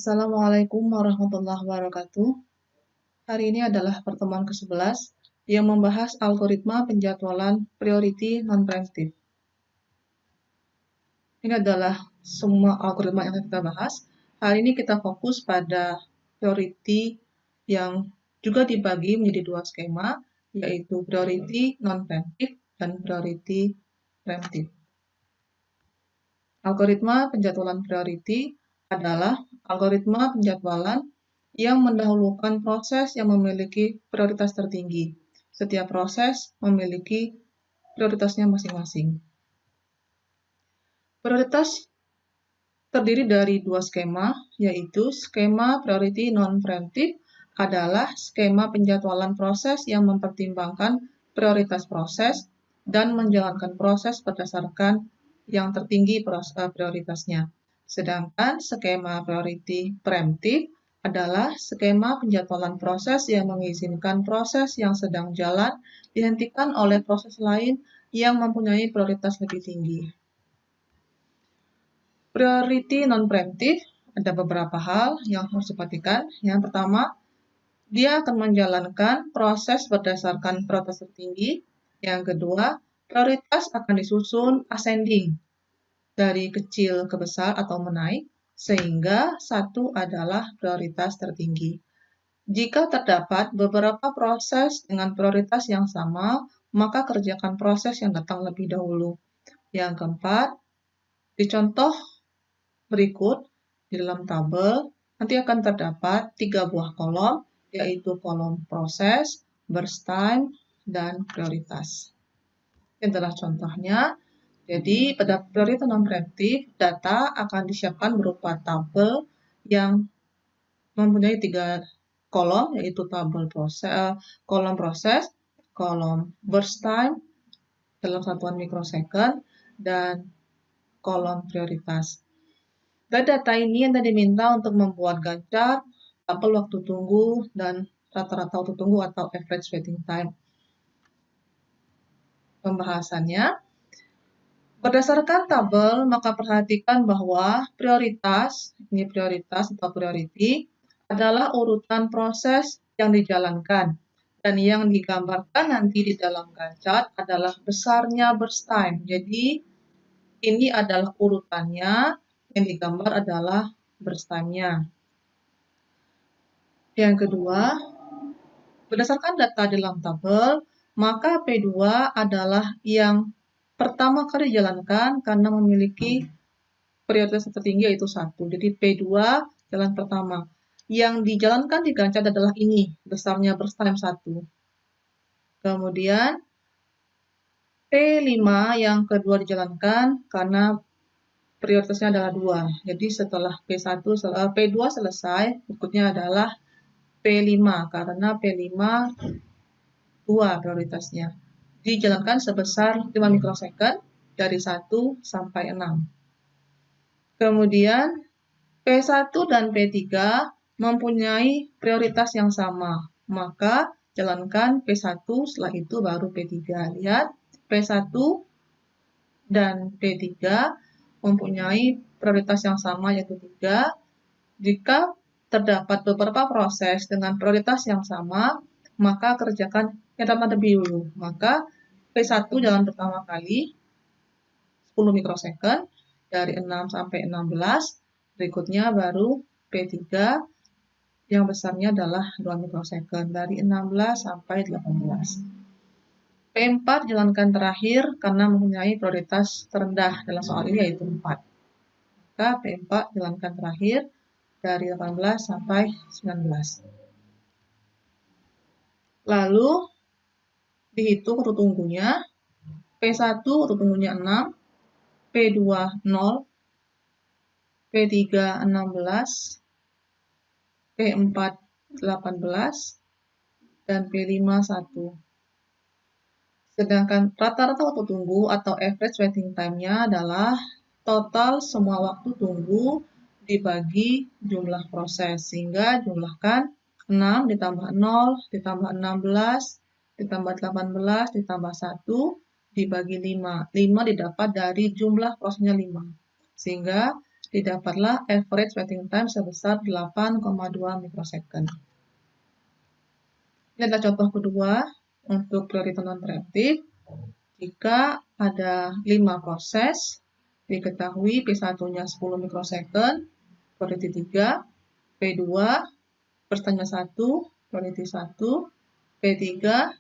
Assalamualaikum warahmatullahi wabarakatuh. Hari ini adalah pertemuan ke-11 yang membahas algoritma penjadwalan priority non-preemptive. Ini adalah semua algoritma yang kita bahas. Hari ini kita fokus pada priority yang juga dibagi menjadi dua skema, yaitu priority non-preemptive dan priority preemptive. Algoritma penjadwalan priority adalah algoritma penjadwalan yang mendahulukan proses yang memiliki prioritas tertinggi. Setiap proses memiliki prioritasnya masing-masing. Prioritas terdiri dari dua skema, yaitu skema priority non-preemptive adalah skema penjadwalan proses yang mempertimbangkan prioritas proses dan menjalankan proses berdasarkan yang tertinggi prioritasnya. Sedangkan skema priority preemptive adalah skema penjadwalan proses yang mengizinkan proses yang sedang jalan dihentikan oleh proses lain yang mempunyai prioritas lebih tinggi. Priority non-preemptive ada beberapa hal yang harus diperhatikan. Yang pertama, dia akan menjalankan proses berdasarkan prioritas tertinggi. Yang kedua, prioritas akan disusun ascending dari kecil ke besar atau menaik, sehingga satu adalah prioritas tertinggi. Jika terdapat beberapa proses dengan prioritas yang sama, maka kerjakan proses yang datang lebih dahulu. Yang keempat, di contoh berikut di dalam tabel, nanti akan terdapat 3 buah kolom, yaitu kolom proses, burst time, dan prioritas. Ini adalah contohnya. Jadi, pada prioritas non-preemptive, data akan disiapkan berupa tabel yang mempunyai 3 kolom, yaitu tabel kolom proses, kolom burst time dalam satuan mikrosecond, dan kolom prioritas. Dan data ini yang diminta untuk membuat Gantt chart, tabel waktu tunggu, dan rata-rata waktu tunggu atau average waiting time. Pembahasannya, berdasarkan tabel, maka perhatikan bahwa prioritas, ini prioritas atau priority, adalah urutan proses yang dijalankan. Dan yang digambarkan nanti di dalam Gantt chart adalah besarnya burst time. Jadi, ini adalah urutannya, yang digambar adalah burst time-nya. Yang kedua, berdasarkan data di dalam tabel, maka P2 adalah yang pertama kali dijalankan karena memiliki prioritas tertinggi yaitu 1. Jadi P2 jalan pertama. Yang dijalankan di Gantt chart adalah ini, besarnya burst time 1. Kemudian P5 yang kedua dijalankan karena prioritasnya adalah 2. Jadi setelah P2 selesai, berikutnya adalah P5 karena P5 2 prioritasnya. Dijalankan sebesar 5 mikrosecond dari 1 sampai 6. Kemudian P1 dan P3 mempunyai prioritas yang sama. Maka jalankan P1, setelah itu baru P3. Lihat, P1 dan P3 mempunyai prioritas yang sama yaitu 3. Jika terdapat beberapa proses dengan prioritas yang sama, maka kerjakan yang pertama lebih dulu. Maka P1 jalan pertama kali 10 mikrosecond dari 6 sampai 16. Berikutnya baru P3 yang besarnya adalah 2 mikrosecond dari 16 sampai 18. P4 jalankan terakhir karena mempunyai prioritas terendah dalam soal ini yaitu 4. Maka P4 jalankan terakhir dari 18 sampai 19. Lalu dihitung waktu tunggunya. P1 waktu tunggunya 6, P2 0, P3 16, P4 18, dan P5 1. Sedangkan rata-rata waktu tunggu atau average waiting time-nya adalah total semua waktu tunggu dibagi jumlah proses. Sehingga jumlahkan 6 ditambah 0 ditambah 16 ditambah 18 ditambah 1 dibagi 5. 5 didapat dari jumlah prosesnya 5. Sehingga didapatlah average waiting time sebesar 8,2 mikrosecond. Ini adalah contoh kedua untuk priority non-preemptif. Jika ada 5 proses, diketahui P1-nya 10 mikrosecond, priority 3, P2 bertanya 1, priority 1, P3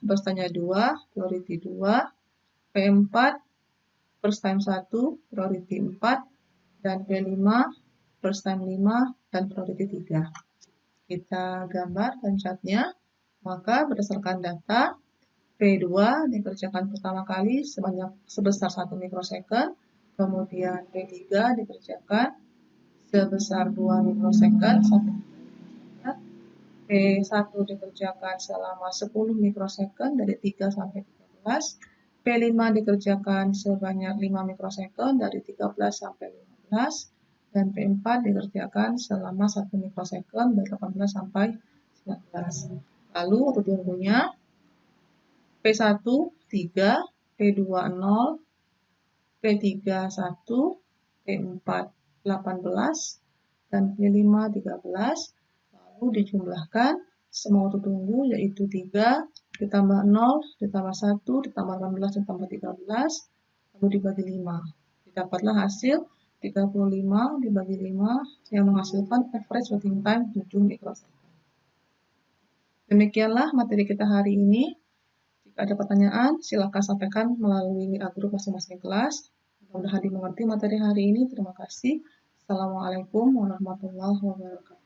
bertanya 2, priority 2, P4 first time 1, priority 4, dan P5 first time 5, dan priority 3. Kita gambar dan chartnya. Maka berdasarkan data, P2 dikerjakan pertama kali sebesar 1 mikrosecond, kemudian P3 dikerjakan sebesar 2 mikrosecond, 1 mikrosecond, P1 dikerjakan selama 10 mikrosecond dari 3 sampai 13, P5 dikerjakan sebanyak 5 mikrosecond dari 13 sampai 15, dan P4 dikerjakan selama 1 mikrosecond dari 18 sampai 19. Lalu waktu tunggunya P1 3, P2 0, P3 1, P4 18, dan P5 13. Lalu dijumlahkan semua waktu tunggu yaitu 3 ditambah 0 ditambah 1 ditambah 18 ditambah 13 lalu dibagi 5. Didapatlah hasil 35 dibagi 5 yang menghasilkan average waiting time 7 mikrosecond. Demikianlah materi kita hari ini. Jika ada pertanyaan, silakan sampaikan melalui WA grup masing-masing kelas. Mudah-mudahan dimengerti materi hari ini. Terima kasih. Assalamualaikum warahmatullahi wabarakatuh.